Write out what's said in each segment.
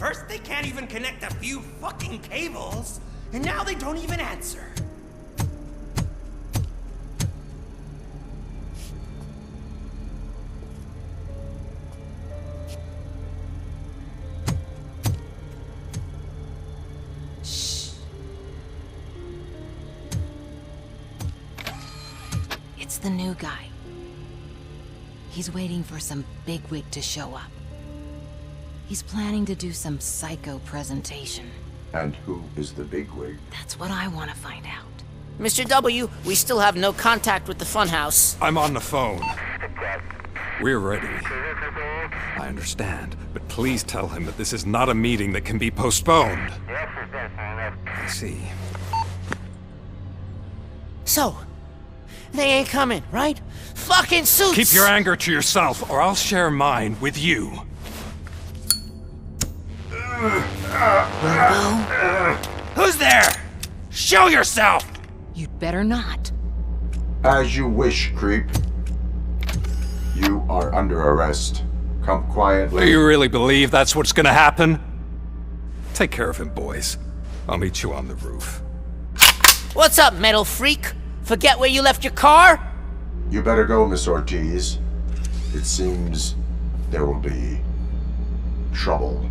First, they can't even connect a few fucking cables, and now they don't even answer. Shh. It's the new guy. He's waiting for some bigwig to show up. He's planning to do some psycho presentation. And who is the bigwig? That's what I want to find out. Mr. W, we still have no contact with the funhouse. I'm on the phone. We're ready. I understand, but please tell him that this is not a meeting that can be postponed. I see. So, they ain't coming, right? Fucking suits! Keep your anger to yourself, or I'll share mine with you. Robo? Who's there? Show yourself! You'd better not. As you wish, creep. You are under arrest. Come quietly. Do you really believe that's what's gonna happen? Take care of him, boys. I'll meet you on the roof. What's up, metal freak? Forget where you left your car? You better go, Miss Ortiz. It seems there will be trouble.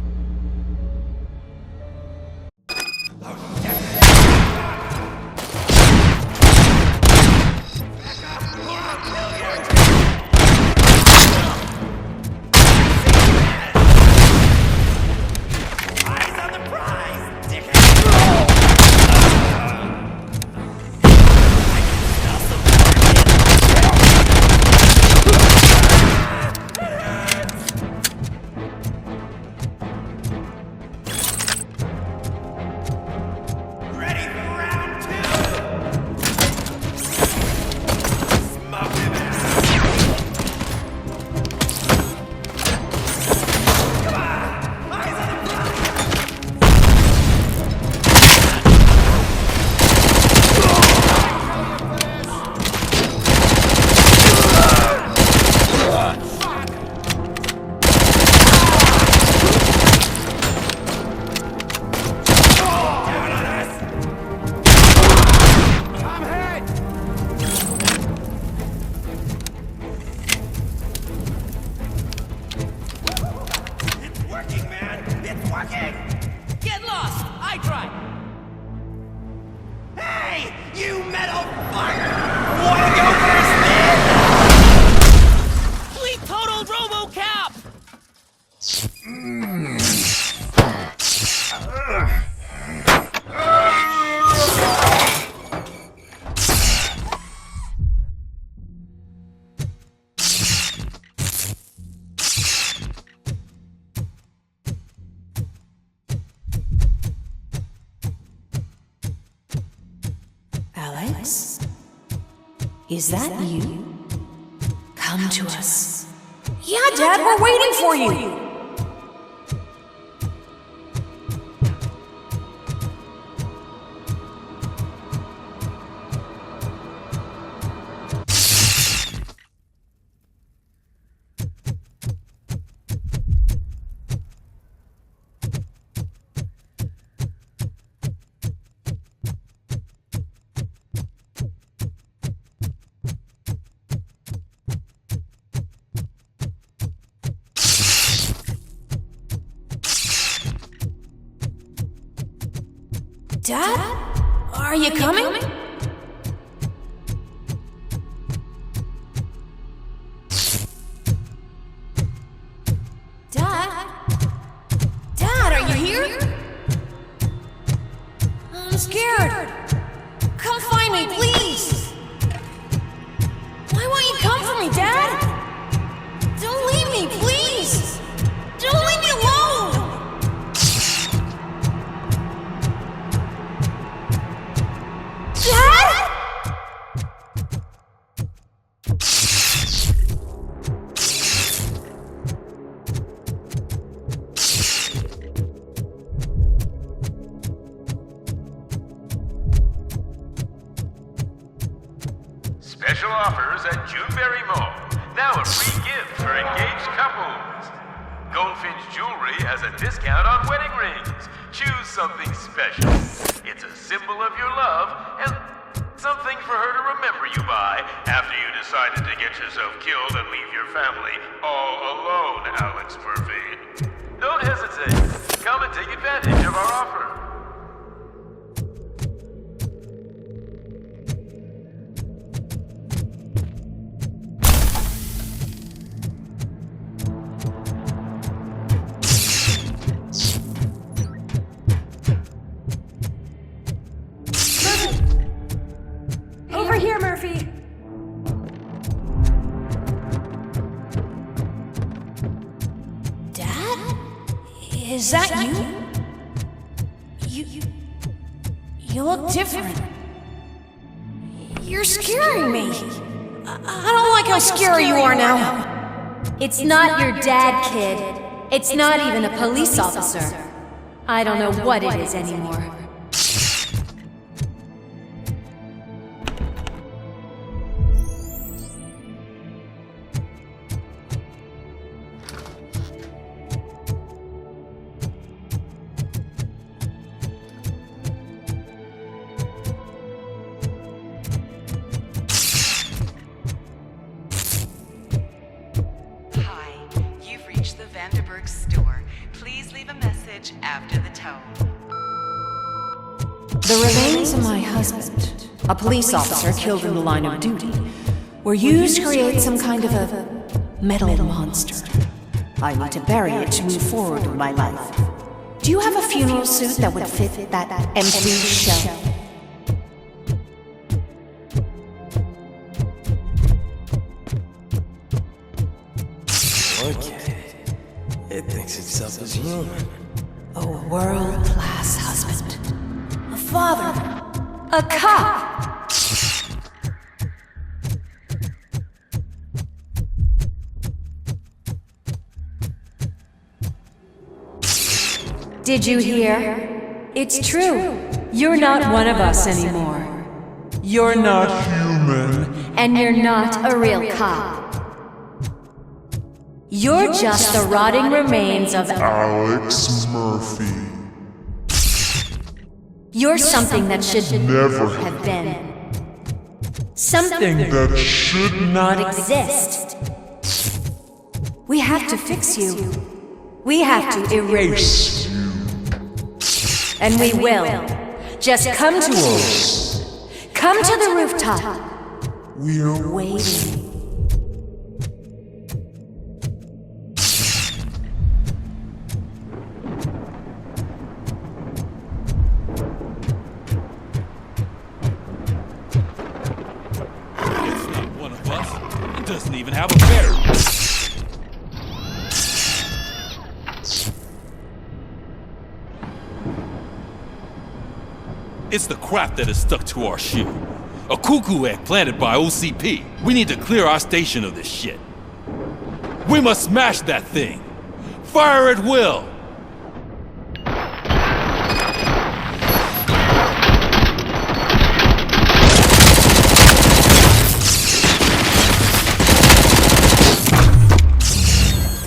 Get lost! I tried! Hey, you metal fucker! Wanna go first, man? We totaled Robocop! Alex? Is that you? Come to us. Yeah, Dad, we're waiting for you! Dad? Are you coming? Dad? Dad, are you here? I'm scared. Come find me, please. Why won't you come for me, Dad? Don't leave me, please. Don't leave me alone. Dad? Special offers at Juneberry Mall. Now a free gift for engaged couples. Goldfinch Jewelry has a discount on wedding rings. Choose something special. It's a symbol of your love and something for her to remember you by after you decided to get yourself killed and leave your family all alone, Alex Murphy. Don't hesitate. Come and take advantage of our offer. Over here, Murphy! Dad? Is that you? You look different. You're scaring me. I don't like how scary you are now. It's not your dad, kid. It's not even a police officer. I don't know what it is anymore. After the tone. The remains of my husband, a police officer killed in the line of duty, were used to create some kind of a metal monster. I need to bury it to move forward with my life. Do you have a funeral suit that would fit that empty shell? Okay. It thinks itself as human. A world-class husband. A father. A cop! Did you hear? It's true. You're not one of us anymore. You're not human. And you're not a real cop. You're just the rotting remains of Alex Murphy. You're something that should Never have been. Something that should not exist. We have to fix you. We have to erase you. And we will. Just come to us. Come to the rooftop. We're Waiting. Doesn't even have a bear. It's the crap that is stuck to our shoe. A cuckoo egg planted by OCP. We need to clear our station of this shit. We must smash that thing. Fire at will.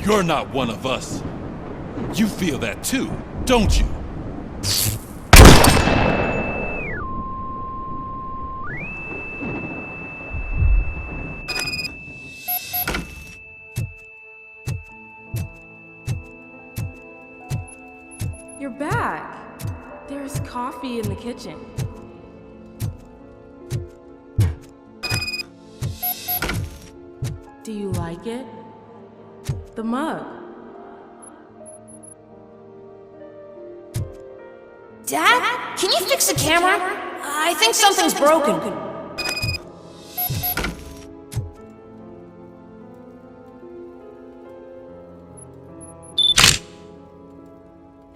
You're not one of us. You feel that too, don't you? You're back. There's coffee in the kitchen. Do you like it? The mug. Dad? Can you fix the camera? I think something's broken.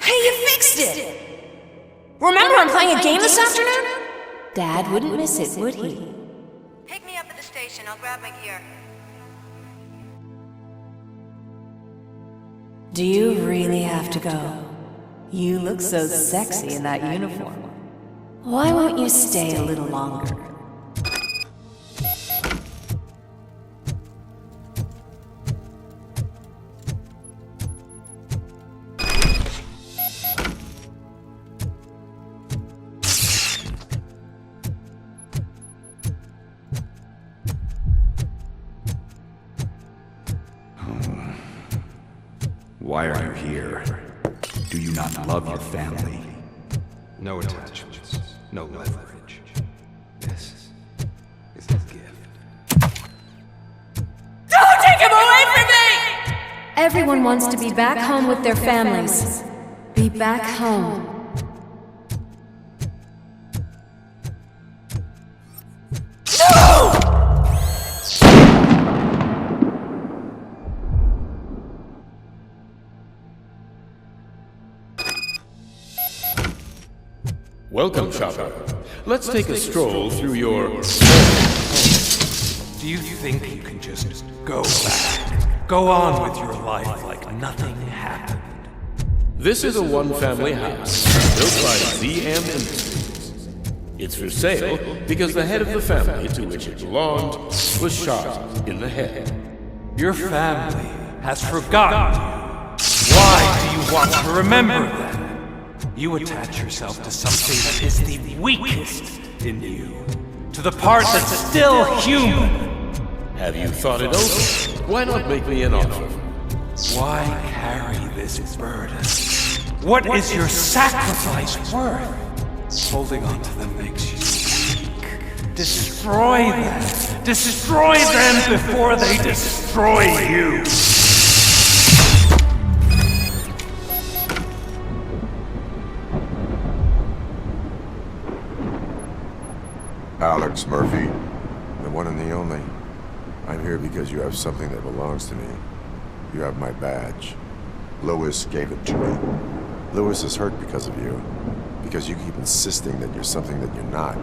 Hey, you fixed it! Remember I'm playing a game this afternoon? Dad wouldn't miss it, would he? Pick me up at the station. I'll grab my gear. Do you really have to go? You look so sexy in that uniform. Why won't you stay a little longer? Why are you here? Do you not love your family? No attachments, no leverage. This is a gift. Don't take him away from me! Everyone wants to be back home with their families. Be back home. Welcome, Chopper. Let's take a stroll through your... Do you think you can just go back? Go on with your life like nothing happened? This is a one-family house, built by ZM Industries. It's for sale because the head of the family to which it belonged was shot in the head. Your family has forgotten you. Why do you want to remember them? You attach yourself to something that is the weakest in you, to the part that's still human. Have you thought it over? Why not make me an offer? Why carry this burden? What is your sacrifice worth? Holding on to them makes you weak. Destroy them! Destroy them before they destroy you! Alex Murphy, the one and the only. I'm here because you have something that belongs to me. You have my badge. Lewis gave it to me. Lewis is hurt because of you. Because you keep insisting that you're something that you're not.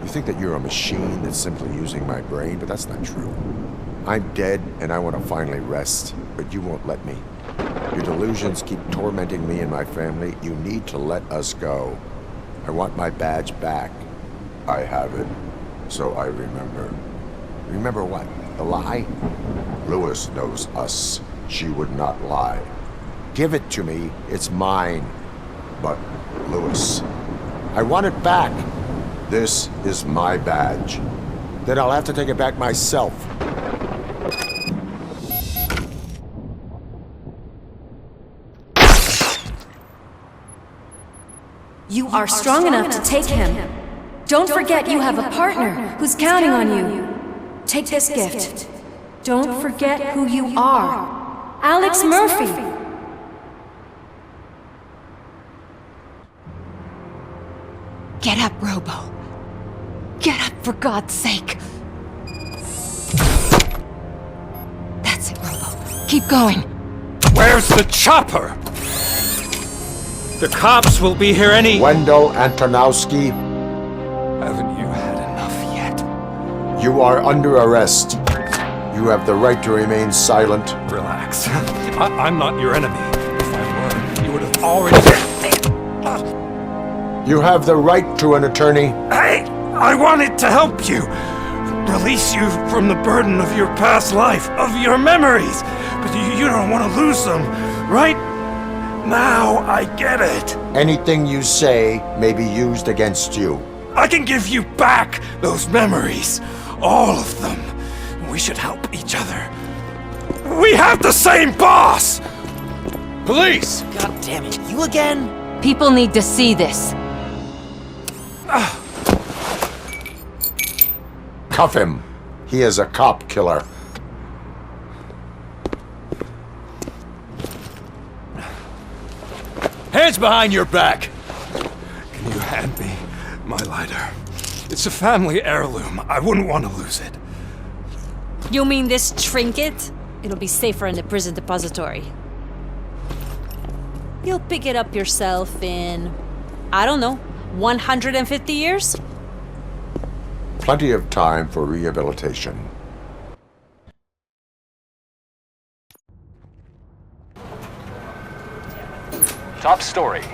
You think that you're a machine that's simply using my brain, but that's not true. I'm dead, and I want to finally rest, but you won't let me. Your delusions keep tormenting me and my family. You need to let us go. I want my badge back. I have it, so I remember. Remember what? The lie? Lewis knows us. She would not lie. Give it to me. It's mine. But, Lewis, I want it back. This is my badge. Then I'll have to take it back myself. You are strong enough to take him. Don't forget you have a partner who's counting on you. Take this gift. Don't forget who you are. Alex Murphy. Get up, Robo. Get up, for God's sake. That's it, Robo. Keep going. Where's the chopper? The cops will be here any... Wendell Antonowski. Haven't you had enough yet? You are under arrest. You have the right to remain silent. Relax. I'm not your enemy. If I were, you would have already... You have the right to an attorney. Hey! I wanted to help you! Release you from the burden of your past life, of your memories! But you don't want to lose them, right? Now I get it. Anything you say may be used against you. I can give you back those memories. All of them. We should help each other. We have the same boss! Police! God damn it, you again? People need to see this. Cuff him. He is a cop killer. Hands behind your back! Can you hand me my lighter? It's a family heirloom. I wouldn't want to lose it. You mean this trinket? It'll be safer in the prison depository. You'll pick it up yourself in, I don't know, 150 years? Plenty of time for rehabilitation. Top story.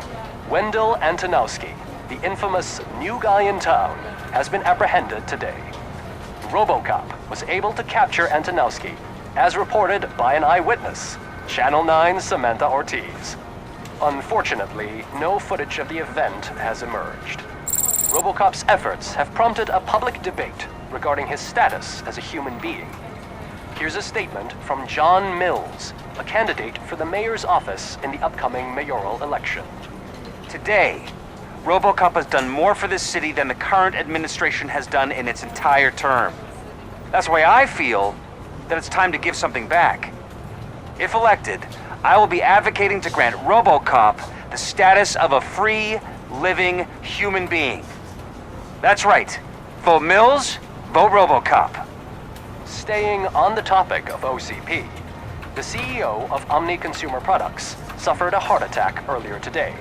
Wendell Antonowski, the infamous new guy in town, has been apprehended today. Robocop was able to capture Antonowski, as reported by an eyewitness, Channel 9's Samantha Ortiz. Unfortunately, no footage of the event has emerged. Robocop's efforts have prompted a public debate regarding his status as a human being. Here's a statement from John Mills, a candidate for the mayor's office in the upcoming mayoral election. Today, Robocop has done more for this city than the current administration has done in its entire term. That's why I feel that it's time to give something back. If elected, I will be advocating to grant Robocop the status of a free, living human being. That's right. Vote Mills, vote Robocop. Staying on the topic of OCP, the CEO of Omni Consumer Products suffered a heart attack earlier today.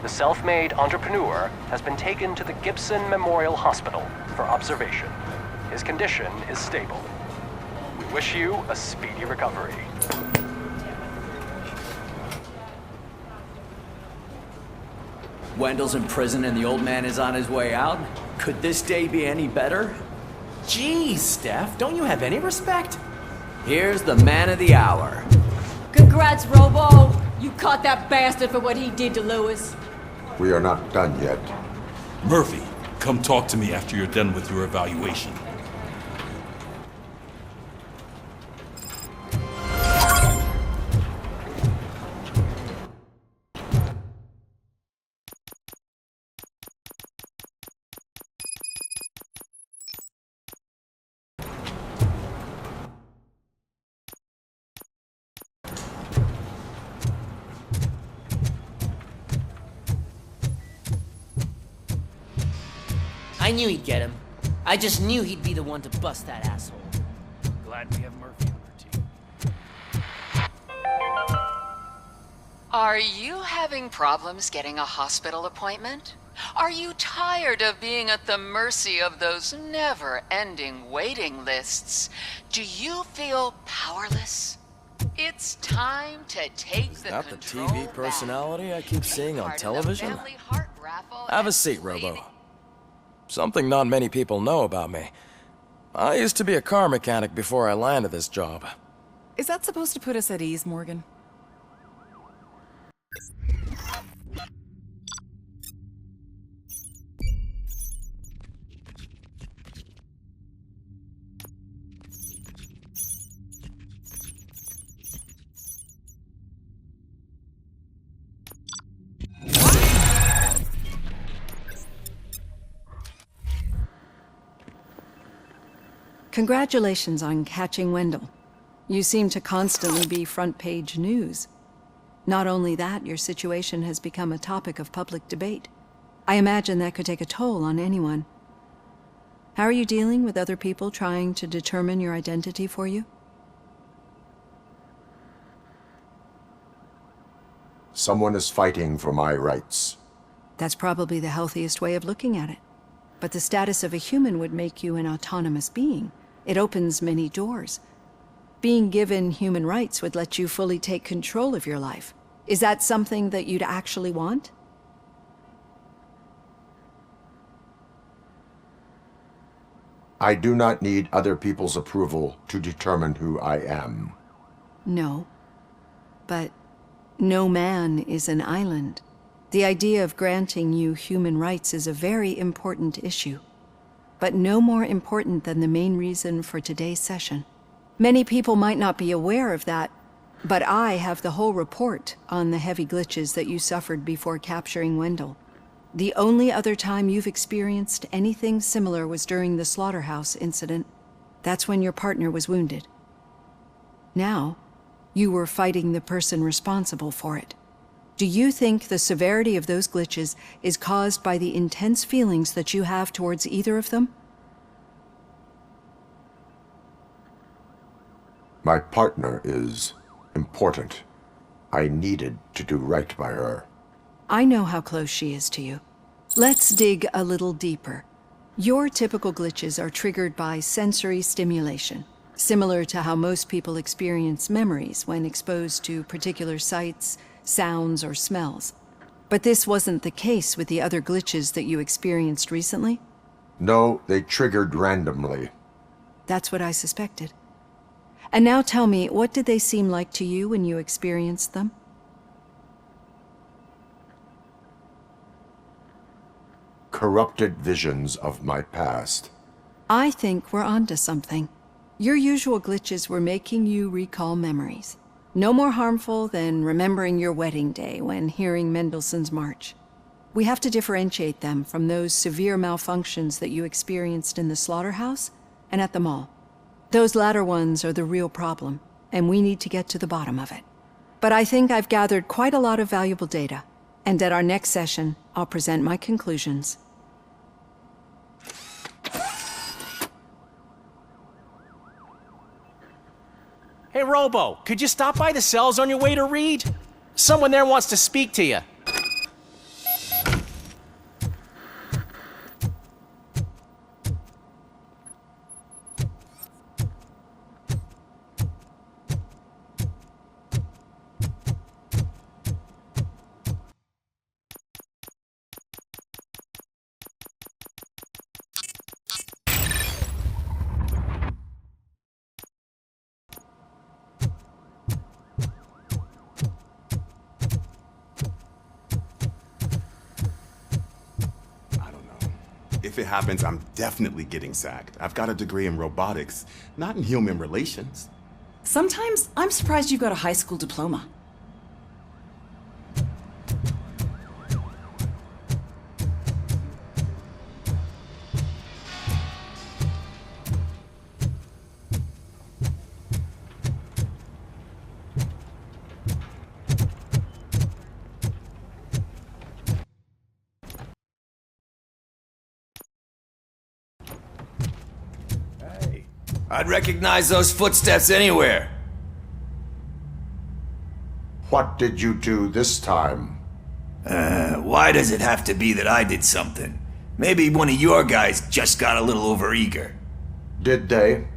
The self-made entrepreneur has been taken to the Gibson Memorial Hospital for observation. His condition is stable. We wish you a speedy recovery. Wendell's in prison and the old man is on his way out? Could this day be any better? Jeez, Steph, don't you have any respect? Here's the man of the hour. Congrats, Robo! You caught that bastard for what he did to Lewis. We are not done yet. Murphy, come talk to me after you're done with your evaluation. I knew he'd get him. I just knew he'd be the one to bust that asshole. Glad we have Murphy on our team. Are you having problems getting a hospital appointment? Are you tired of being at the mercy of those never-ending waiting lists? Do you feel powerless? It's time to take the Not the control TV back. personality I keep seeing on Part of the television? family heart raffle Have a and seat, Robo. Something not many people know about me. I used to be a car mechanic before I landed this job. Is that supposed to put us at ease, Morgan? Congratulations on catching Wendell. You seem to constantly be front-page news. Not only that, your situation has become a topic of public debate. I imagine that could take a toll on anyone. How are you dealing with other people trying to determine your identity for you? Someone is fighting for my rights. That's probably the healthiest way of looking at it. But the status of a human would make you an autonomous being. It opens many doors. Being given human rights would let you fully take control of your life. Is that something that you'd actually want? I do not need other people's approval to determine who I am. No. But no man is an island. The idea of granting you human rights is a very important issue, but no more important than the main reason for today's session. Many people might not be aware of that, but I have the whole report on the heavy glitches that you suffered before capturing Wendell. The only other time you've experienced anything similar was during the slaughterhouse incident. That's when your partner was wounded. Now, you were fighting the person responsible for it. Do you think the severity of those glitches is caused by the intense feelings that you have towards either of them? My partner is important. I needed to do right by her. I know how close she is to you. Let's dig a little deeper. Your typical glitches are triggered by sensory stimulation, similar to how most people experience memories when exposed to particular sights, sounds, or smells. But this wasn't the case with the other glitches that you experienced recently? No, they triggered randomly. That's what I suspected. And now tell me, what did they seem like to you when you experienced them? Corrupted visions of my past. I think we're onto something. Your usual glitches were making you recall memories. No more harmful than remembering your wedding day when hearing Mendelssohn's March. We have to differentiate them from those severe malfunctions that you experienced in the slaughterhouse and at the mall. Those latter ones are the real problem, and we need to get to the bottom of it. But I think I've gathered quite a lot of valuable data, and at our next session, I'll present my conclusions. Hey, Robo, could you stop by the cells on your way to Reed? Someone there wants to speak to you. If it happens, I'm definitely getting sacked. I've got a degree in robotics, not in human relations. Sometimes I'm surprised you got a high school diploma. I'd recognize those footsteps anywhere. What did you do this time? Why does it have to be that I did something? Maybe one of your guys just got a little overeager. Did they?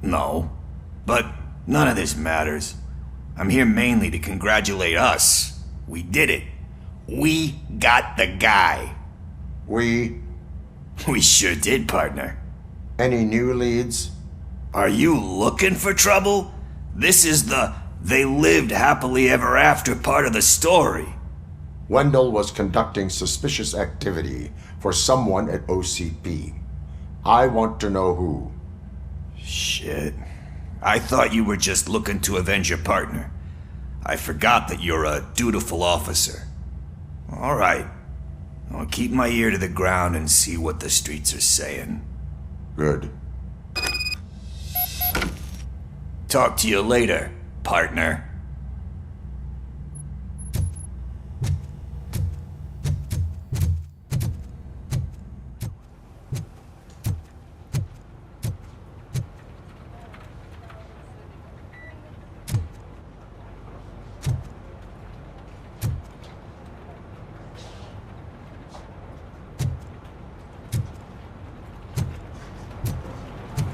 No. But none of this matters. I'm here mainly to congratulate us. We did it. We got the guy. We sure did, partner. Any new leads? Are you looking for trouble? This is the "they lived happily ever after" part of the story. Wendell was conducting suspicious activity for someone at OCP. I want to know who. Shit. I thought you were just looking to avenge your partner. I forgot that you're a dutiful officer. All right. I'll keep my ear to the ground and see what the streets are saying. Good. Talk to you later, partner.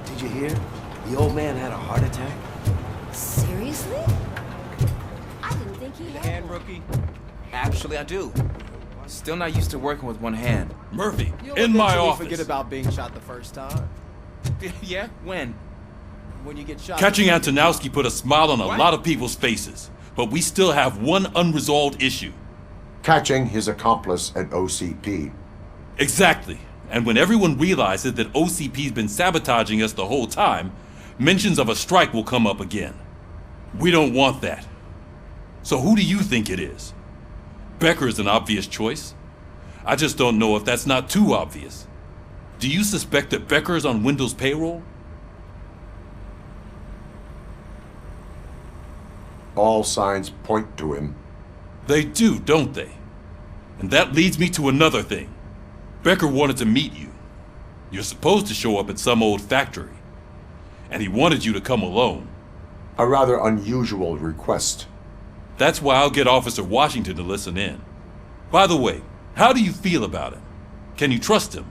Did you hear? The old man had a heart attack. Seriously? I didn't think he had. Hand, rookie? Actually, I do. Still not used to working with one hand. Murphy, You'll in my eventually office. forget about being shot the first time. Yeah? When? When you get shot. Catching Antonowski put a smile on a What? lot of people's faces, but we still have one unresolved issue. Catching his accomplice at OCP. Exactly. And when everyone realizes that OCP's been sabotaging us the whole time, mentions of a strike will come up again. We don't want that. So who do you think it is? Becker is an obvious choice. I just don't know if that's not too obvious. Do you suspect that Becker is on Wendell's payroll? All signs point to him. They do, don't they? And that leads me to another thing. Becker wanted to meet you. You're supposed to show up at some old factory. And he wanted you to come alone. A rather unusual request. That's why I'll get Officer Washington to listen in. By the way, how do you feel about him? Can you trust him?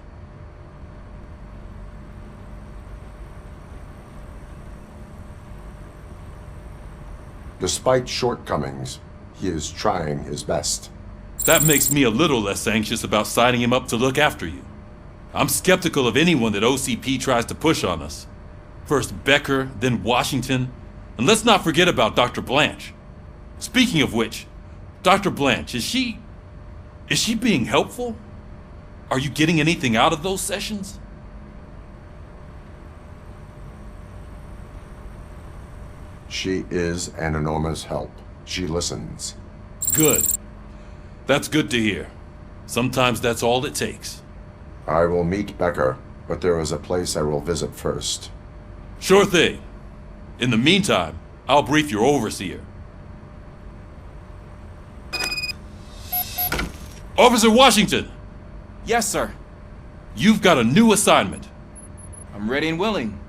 Despite shortcomings, he is trying his best. That makes me a little less anxious about signing him up to look after you. I'm skeptical of anyone that OCP tries to push on us. First Becker, then Washington, and let's not forget about Dr. Blanche. Speaking of which, Dr. Blanche, is she being helpful? Are you getting anything out of those sessions? She is an enormous help. She listens. Good. That's good to hear. Sometimes that's all it takes. I will meet Becker, but there is a place I will visit first. Sure thing. In the meantime, I'll brief your overseer. Officer Washington! Yes, sir. You've got a new assignment. I'm ready and willing.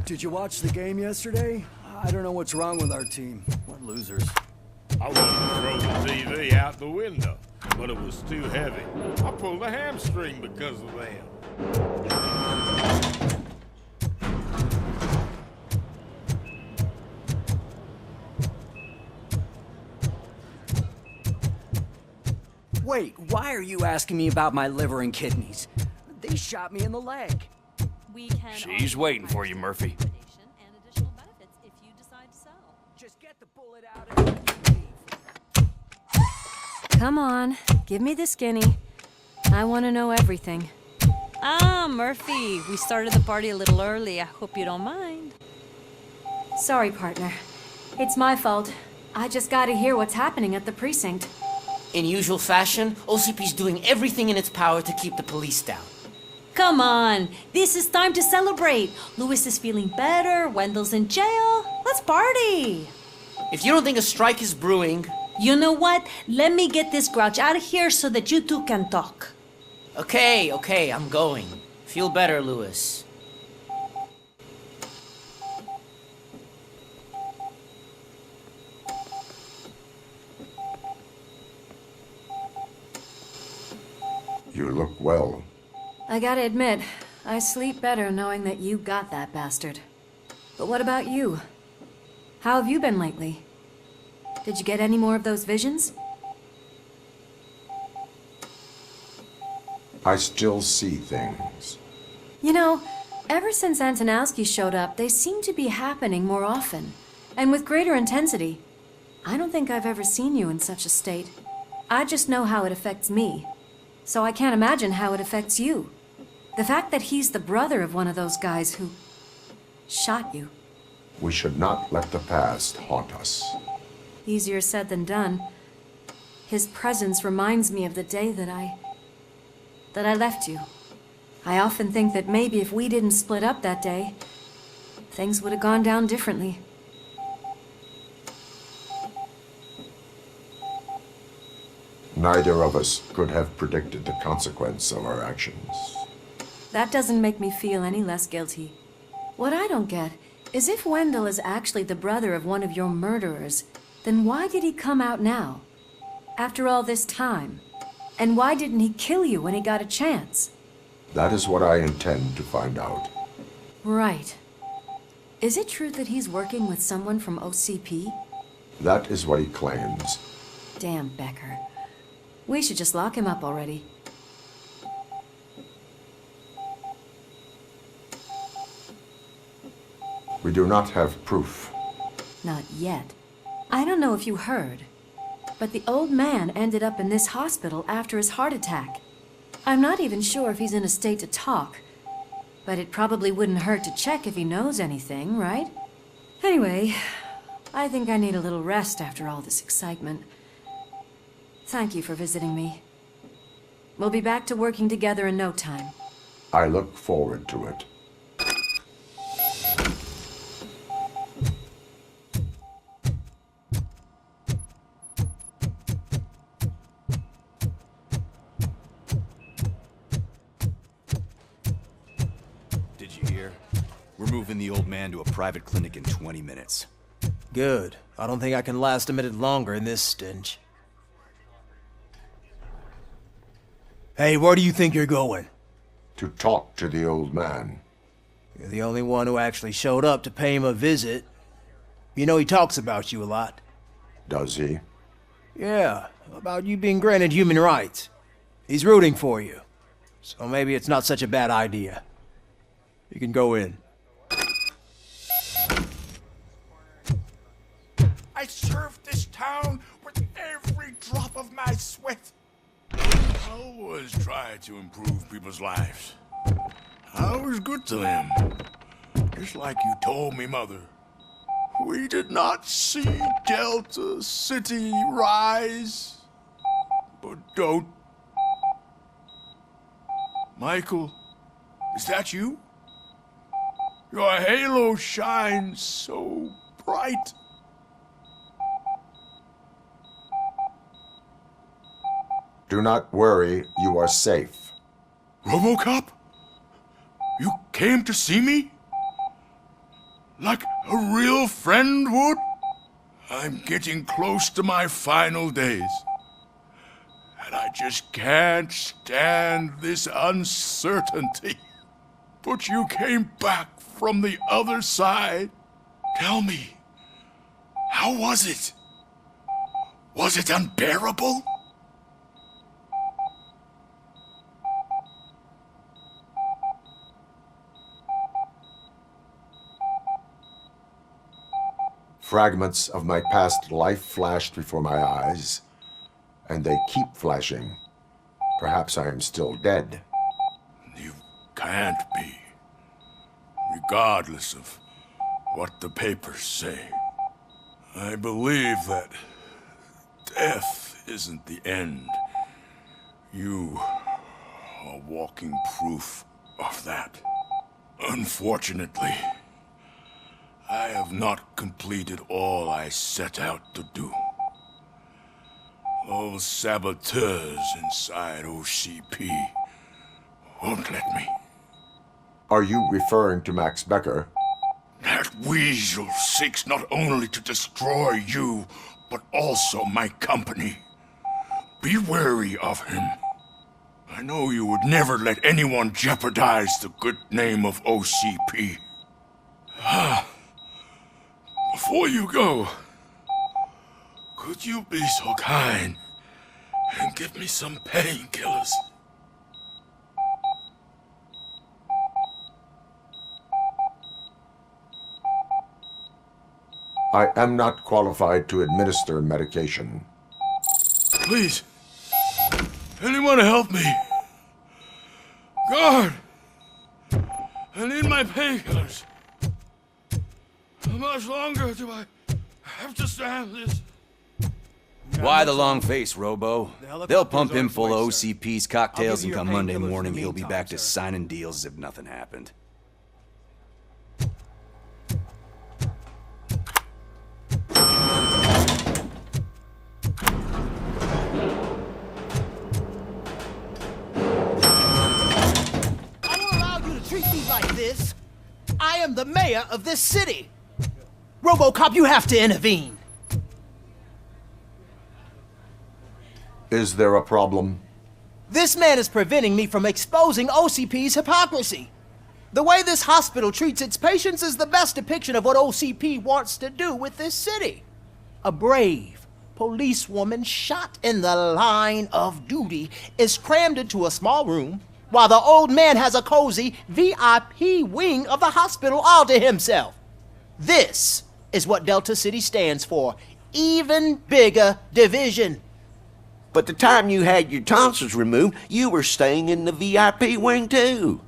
Did you watch the game yesterday? I don't know what's wrong with our team. What losers. I wanted to throw the TV out the window, but it was too heavy. I pulled a hamstring because of them. Wait, why are you asking me about my liver and kidneys? They shot me in the leg. She's waiting for you, Murphy. Just get the bullet out and Come on, give me the skinny. I want to know everything. Ah, Murphy, we started the party a little early. I hope you don't mind. Sorry, partner. It's my fault. I just gotta hear what's happening at the precinct. In usual fashion, OCP's doing everything in its power to keep the police down. Come on, this is time to celebrate. Louis is feeling better, Wendell's in jail. Let's party. If you don't think a strike is brewing... You know what? Let me get this grouch out of here so that you two can talk. Okay, I'm going. Feel better, Louis. You look well. I gotta admit, I sleep better knowing that you got that bastard. But what about you? How have you been lately? Did you get any more of those visions? I still see things. You know, ever since Antonowski showed up, they seem to be happening more often, and with greater intensity. I don't think I've ever seen you in such a state. I just know how it affects me, so I can't imagine how it affects you. The fact that he's the brother of one of those guys who shot you. We should not let the past haunt us. Easier said than done. His presence reminds me of the day that I left you. I often think that maybe if we didn't split up that day, things would have gone down differently. Neither of us could have predicted the consequence of our actions. That doesn't make me feel any less guilty. What I don't get is if Wendell is actually the brother of one of your murderers, then why did he come out now? After all this time? And why didn't he kill you when he got a chance? That is what I intend to find out. Right. Is it true that he's working with someone from OCP? That is what he claims. Damn Becker. We should just lock him up already. We do not have proof. Not yet. I don't know if you heard, but the old man ended up in this hospital after his heart attack. I'm not even sure if he's in a state to talk, but it probably wouldn't hurt to check if he knows anything, right? Anyway, I think I need a little rest after all this excitement. Thank you for visiting me. We'll be back to working together in no time. I look forward to it. Did you hear? We're moving the old man to a private clinic in 20 minutes. Good. I don't think I can last a minute longer in this stench. Hey, where do you think you're going? To talk to the old man. You're the only one who actually showed up to pay him a visit. You know he talks about you a lot. Does he? Yeah, about you being granted human rights. He's rooting for you. So maybe it's not such a bad idea. You can go in. I served this town with every drop of my sweat. I always try to improve people's lives. I was good to them. Just like you told me, Mother. We did not see Delta City rise. But don't. Michael, is that you? Your halo shines so bright. Do not worry, you are safe. Robocop? You came to see me? Like a real friend would? I'm getting close to my final days. And I just can't stand this uncertainty. But you came back from the other side. Tell me, how was it? Was it unbearable? Fragments of my past life flashed before my eyes, and they keep flashing. Perhaps I am still dead. You can't be, regardless of what the papers say. I believe that death isn't the end. You are walking proof of that. Unfortunately, I have not completed all I set out to do. Those saboteurs inside OCP won't let me. Are you referring to Max Becker? That weasel seeks not only to destroy you, but also my company. Be wary of him. I know you would never let anyone jeopardize the good name of OCP. Before you go, could you be so kind and give me some painkillers? I am not qualified to administer medication. Please, anyone help me? Guard! I need my painkillers. How much longer do I have to stand this? Why the long face, Robo? They'll pump him full of OCP's cocktails, and come Monday morning he'll be back to signing deals as if nothing happened. I won't allow you to treat me like this. I am the mayor of this city. Robocop, you have to intervene. Is there a problem? This man is preventing me from exposing OCP's hypocrisy. The way this hospital treats its patients is the best depiction of what OCP wants to do with this city. A brave policewoman shot in the line of duty is crammed into a small room, while the old man has a cozy VIP wing of the hospital all to himself. This is what Delta City stands for. Even bigger division. But the time you had your tonsils removed, you were staying in the VIP wing too.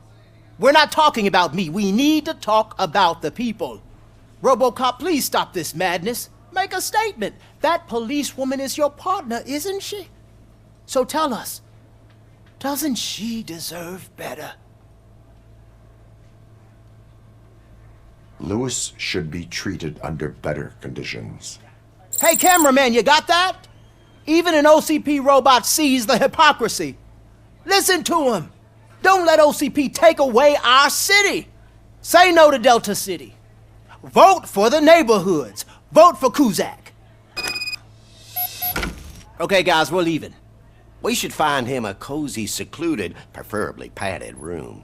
We're not talking about me. We need to talk about the people. Robocop, please stop this madness. Make a statement. That policewoman is your partner, isn't she? So tell us, doesn't she deserve better? Lewis should be treated under better conditions. Hey, cameraman, you got that? Even an OCP robot sees the hypocrisy. Listen to him. Don't let OCP take away our city. Say no to Delta City. Vote for the neighborhoods. Vote for Kuzak. Okay, guys, we're leaving. We should find him a cozy, secluded, preferably padded room.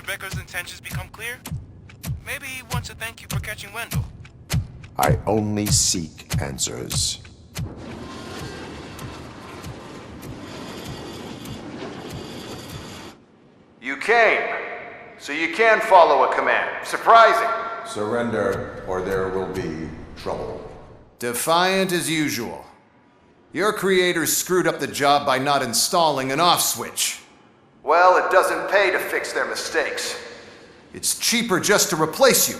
Becker's intentions become clear? Maybe he wants to thank you for catching Wendell. I only seek answers. You came, so you can follow a command. Surprising. Surrender, or there will be trouble. Defiant as usual. Your creators screwed up the job by not installing an off switch. Well, it doesn't pay to fix their mistakes. It's cheaper just to replace you.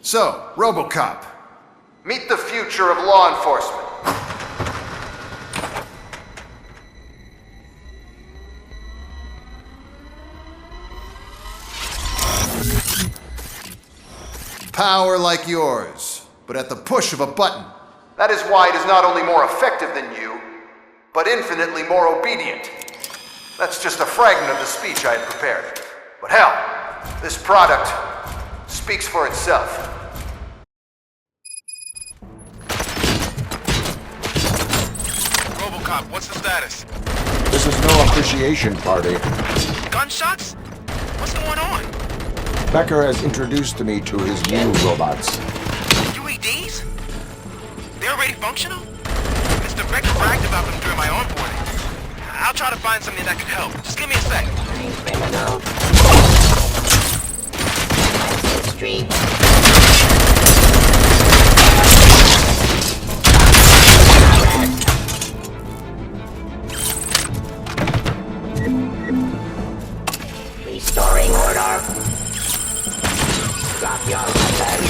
So, Robocop, meet the future of law enforcement. Power like yours, but at the push of a button. That is why it is not only more effective than you, but infinitely more obedient. That's just a fragment of the speech I had prepared. But hell, this product speaks for itself. Robocop, what's the status? This is no appreciation party. Gunshots? What's going on? Becker has introduced me to his new robots. UEDs? They're already functional? Mr. Becker bragged about them during my onboarding. I'll try to find something that could help. Just give me a sec. Street. Restoring order. Drop your weapon.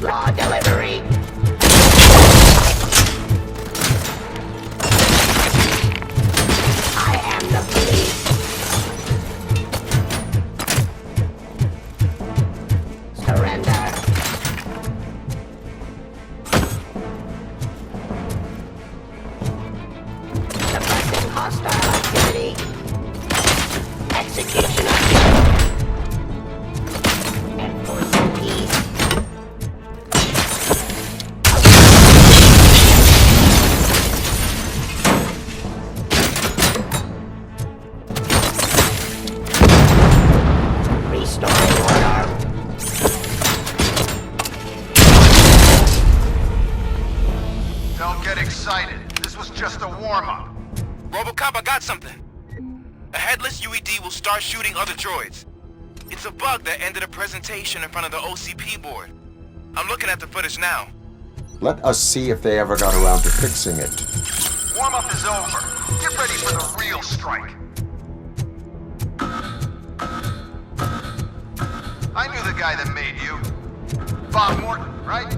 Law delivery. Robocop, I got something. A headless UED will start shooting other droids. It's a bug that ended a presentation in front of the OCP board. I'm looking at the footage now. Let us see if they ever got around to fixing it. Warm-up is over. Get ready for the real strike. I knew the guy that made you. Bob Morton, right?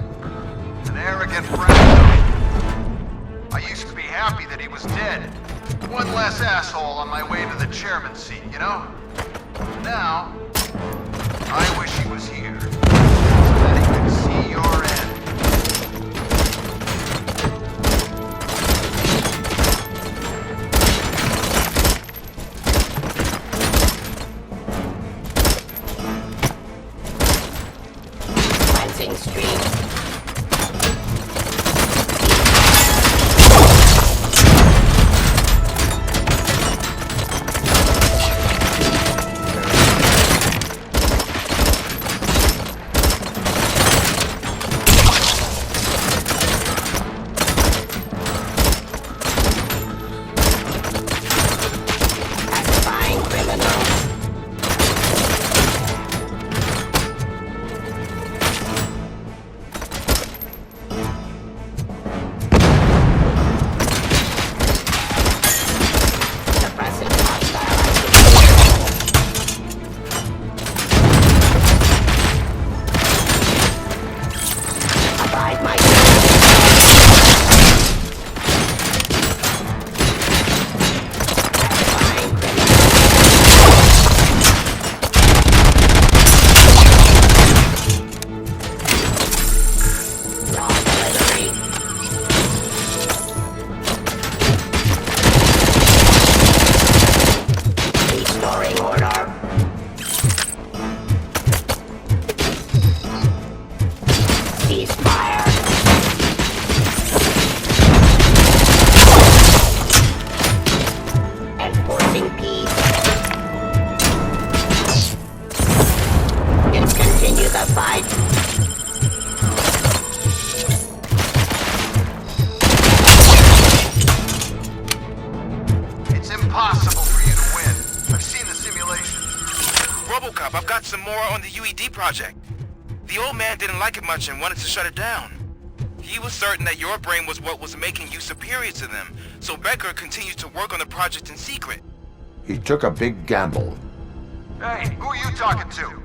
An arrogant brat. I used to be happy that he was dead. One less asshole on my way to the chairman's seat, you know? Now, I wish he was here. So that he could see your end. Lansing Street. impossible for you to win. I've seen the simulation. Robocop, I've got some more on the UED project. The old man didn't like it much and wanted to shut it down. He was certain that your brain was what was making you superior to them, so Becker continued to work on the project in secret. He took a big gamble. Hey, who are you talking to?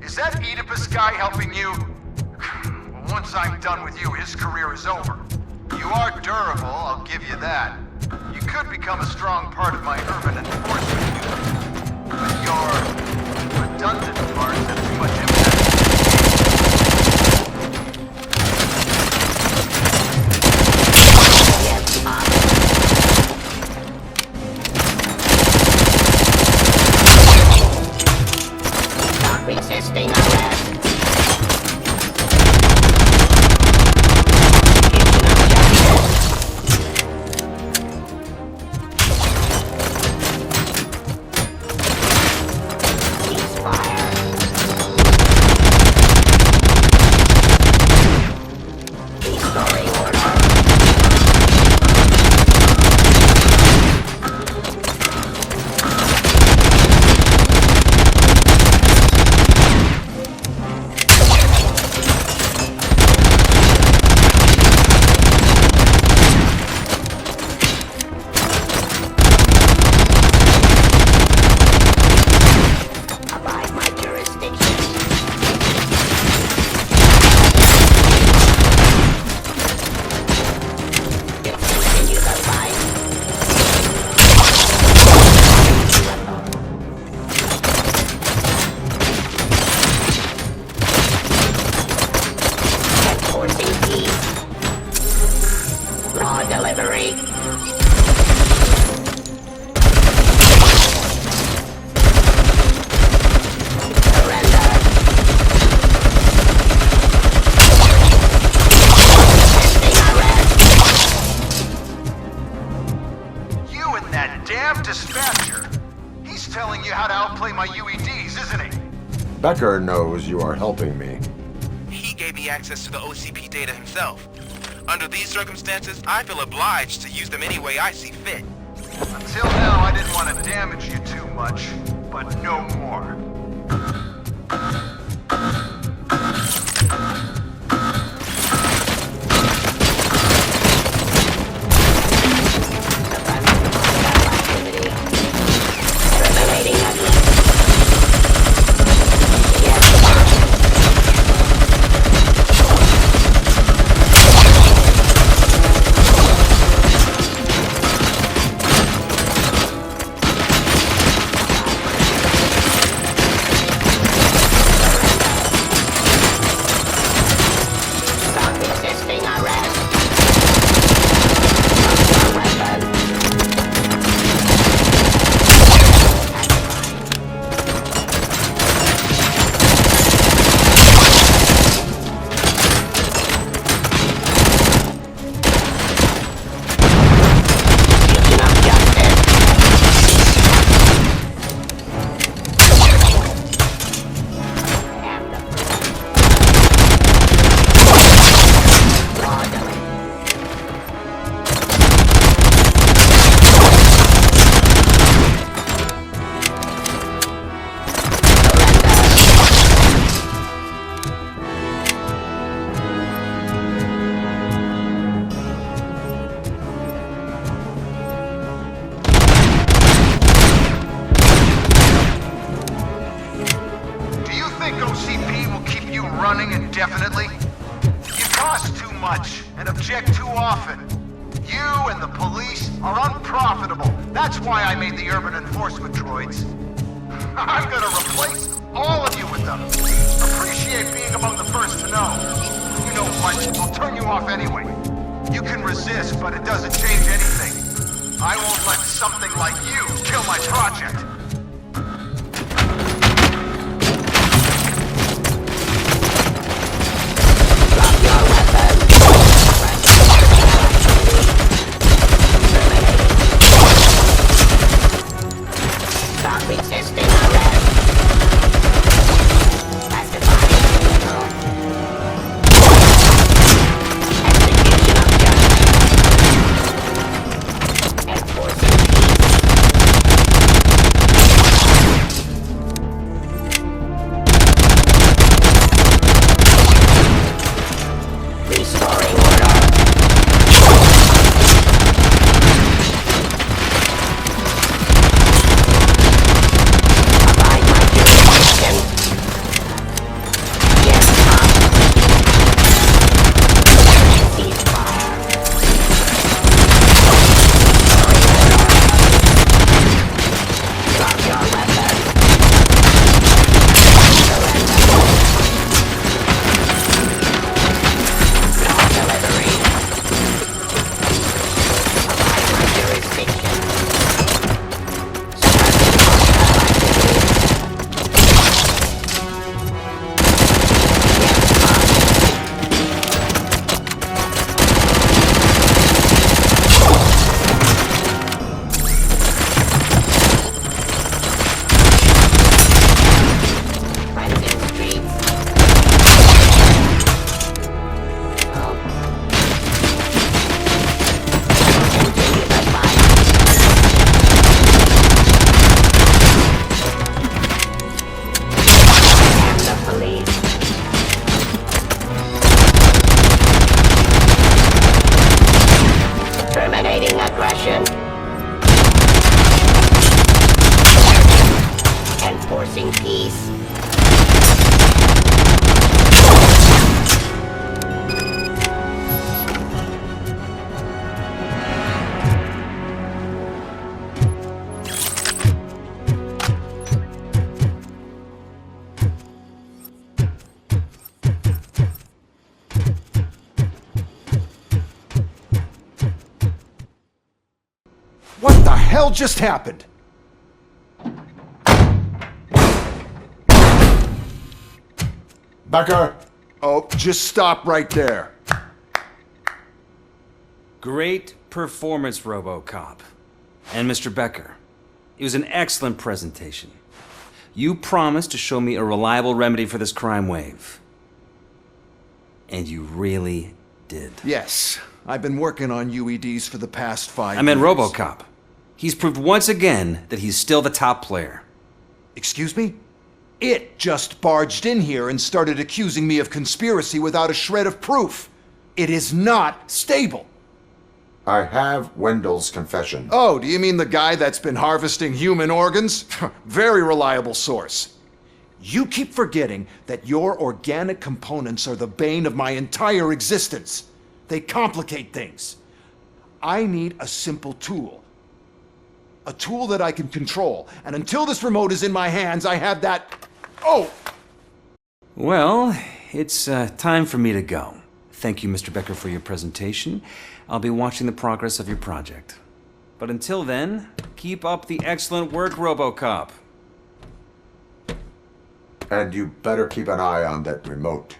Is that Oedipus guy helping you? Well, once I'm done with you, his career is over. You are durable, I'll give you that. You could become a strong part of my urban enforcement unit. But your redundant parts have too much impact. Stop resisting arrest. Becker knows you are helping me. He gave me access to the OCP data himself. Under these circumstances, I feel obliged to use them any way I see fit. Until now, I didn't want to damage you too much, but no more. running indefinitely? You cost too much and object too often. You and the police are unprofitable. That's why I made the urban enforcement droids. I'm gonna replace all of you with them. Appreciate being among the first to know. You know what? I'll turn you off anyway. You can resist, but it doesn't change anything. I won't let something like you kill my project. What the hell just happened? Becker! Oh, just stop right there. Great performance, Robocop. And Mr. Becker, it was an excellent presentation. You promised to show me a reliable remedy for this crime wave. And you really did. Yes, I've been working on UEDs for the past 5 years. I meant Robocop. He's proved once again that he's still the top player. Excuse me? It just barged in here and started accusing me of conspiracy without a shred of proof. It is not stable. I have Wendell's confession. Oh, do you mean the guy that's been harvesting human organs? Very reliable source. You keep forgetting that your organic components are the bane of my entire existence. They complicate things. I need a simple tool. A tool that I can control. And until this remote is in my hands, I have that... Oh! Well, it's time for me to go. Thank you, Mr. Becker, for your presentation. I'll be watching the progress of your project. But until then, keep up the excellent work, Robocop. And you better keep an eye on that remote.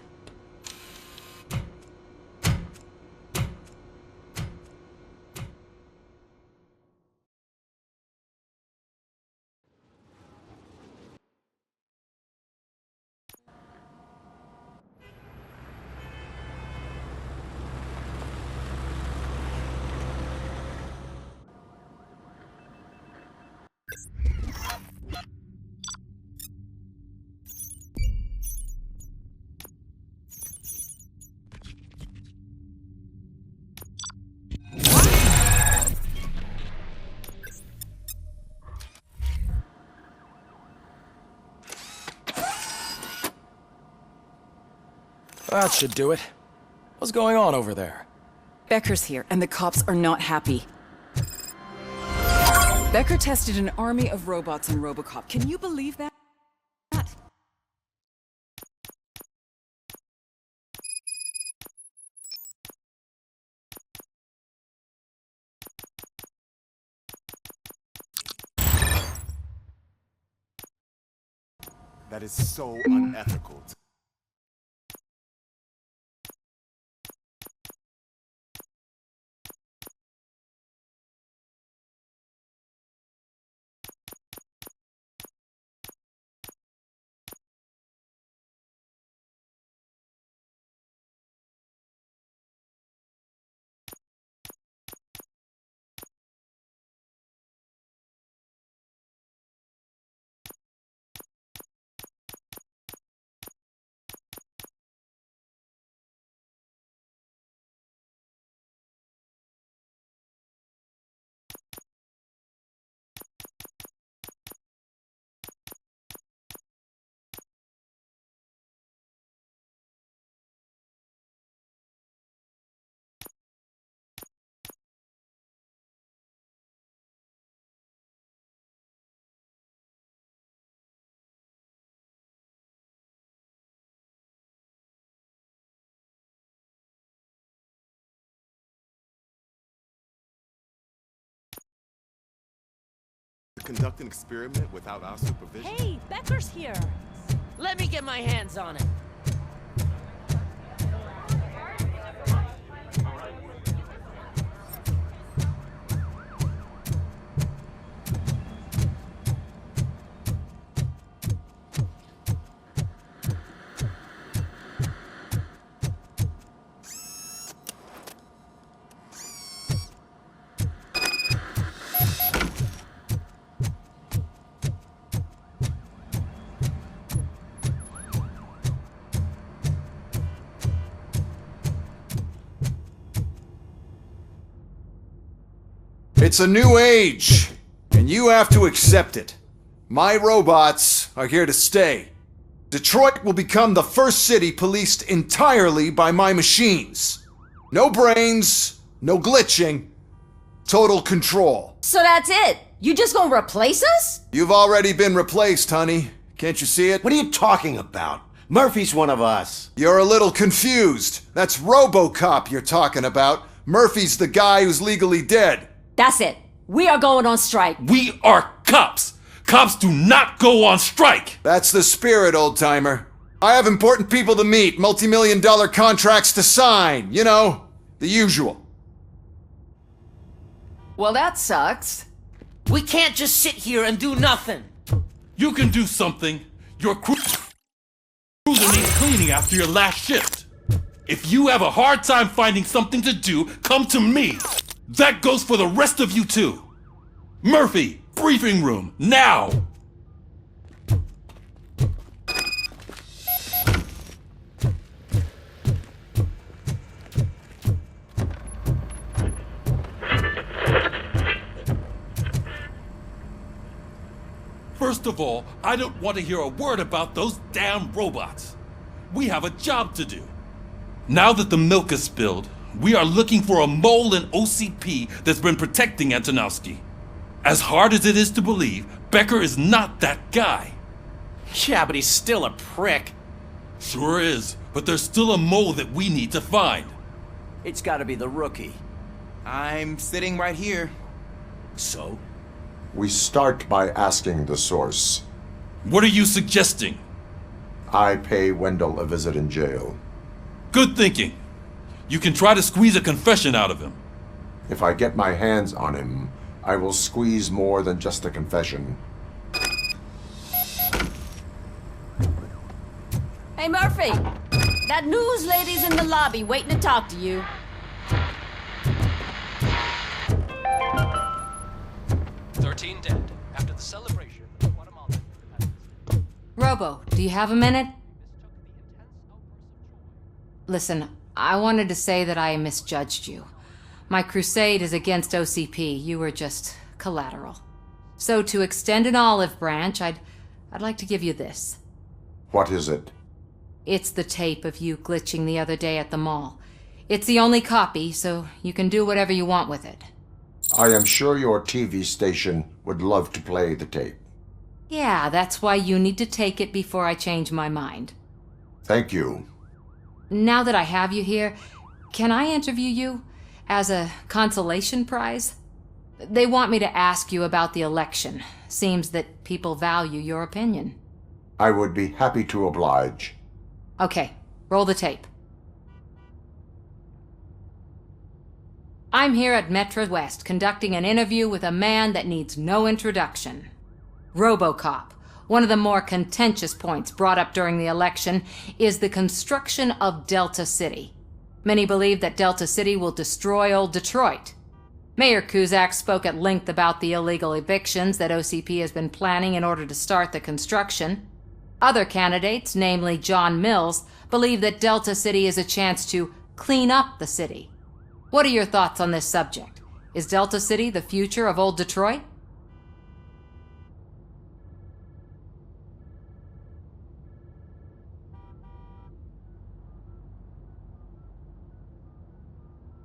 That should do it. What's going on over there? Becker's here, and the cops are not happy. Becker tested an army of robots on Robocop. Can you believe that? That is so unethical. Conduct an experiment without our supervision? Hey, Becker's here. Let me get my hands on it. It's a new age, and you have to accept it. My robots are here to stay. Detroit will become the first city policed entirely by my machines. No brains, no glitching, total control. So that's it? You just gonna replace us? You've already been replaced, honey. Can't you see it? What are you talking about? Murphy's one of us. You're a little confused. That's Robocop you're talking about. Murphy's the guy who's legally dead. That's it. We are going on strike. We are cops. Cops do not go on strike. That's the spirit, old-timer. I have important people to meet, multi-million-dollar contracts to sign. You know, the usual. Well, that sucks. We can't just sit here and do nothing. You can do something. Your cruiser needs cleaning after your last shift. If you have a hard time finding something to do, come to me. That goes for the rest of you too. Murphy, briefing room, now! First of all, I don't want to hear a word about those damn robots. We have a job to do. Now that the milk is spilled, we are looking for a mole in OCP that's been protecting Antonowski. As hard as it is to believe, Becker is not that guy. Yeah, but he's still a prick. Sure is, but there's still a mole that we need to find. It's gotta be the rookie. I'm sitting right here. So? We start by asking the source. What are you suggesting? I pay Wendell a visit in jail. Good thinking. You can try to squeeze a confession out of him. If I get my hands on him, I will squeeze more than just a confession. Hey, Murphy! That news lady's in the lobby waiting to talk to you. 13 dead after the celebration of the Guatemalan. Robo, do you have a minute? Listen, I wanted to say that I misjudged you. My crusade is against OCP. You were just collateral. So to extend an olive branch, I'd like to give you this. What is it? It's the tape of you glitching the other day at the mall. It's the only copy, so you can do whatever you want with it. I am sure your TV station would love to play the tape. Yeah, that's why you need to take it before I change my mind. Thank you. Now that I have you here, can I interview you as a consolation prize? They want me to ask you about the election. Seems that people value your opinion. I would be happy to oblige. Okay, roll the tape. I'm here at Metro West conducting an interview with a man that needs no introduction. Robocop. One of the more contentious points brought up during the election is the construction of Delta City. Many believe that Delta City will destroy old Detroit. Mayor Cusack spoke at length about the illegal evictions that OCP has been planning in order to start the construction. Other candidates, namely John Mills, believe that Delta City is a chance to clean up the city. What are your thoughts on this subject? Is Delta City the future of old Detroit?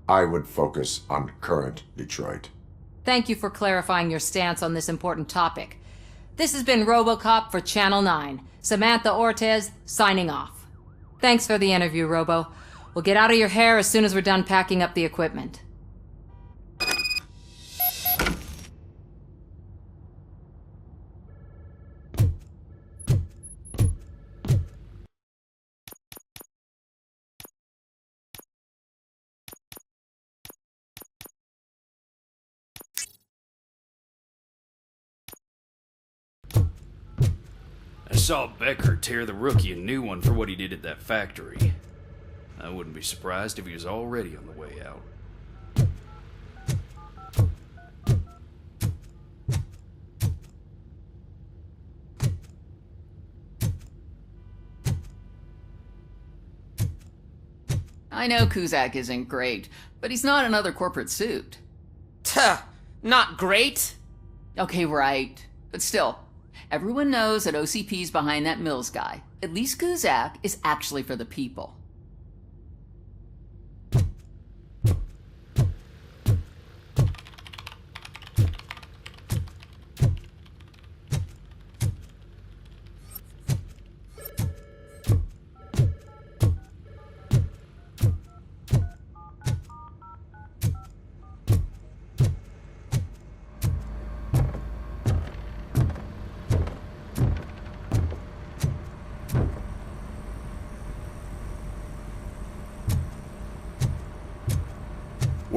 I would focus on current Detroit. Thank you for clarifying your stance on this important topic. This has been Robocop for Channel 9. Samantha Ortez, signing off. Thanks for the interview, Robo. We'll get out of your hair as soon as we're done packing up the equipment. I saw Becker tear the rookie a new one for what he did at that factory. I wouldn't be surprised if he was already on the way out. I know Cusack isn't great, but he's not another corporate suit. Tuh, not great. Okay, right. But still, everyone knows that OCP's behind that Mills guy. At least Cusack is actually for the people.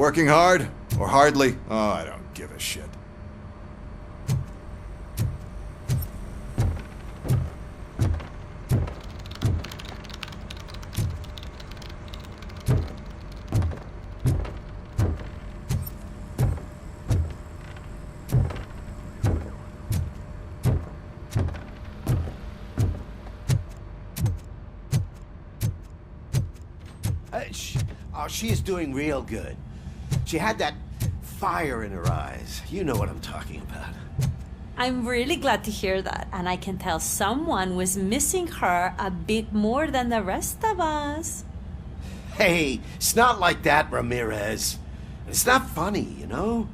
Working hard? Or hardly? Oh, I don't give a shit. She is doing real good. She had that fire in her eyes. You know what I'm talking about. I'm really glad to hear that, and I can tell someone was missing her a bit more than the rest of us. Hey, it's not like that, Ramirez. It's not funny, you know?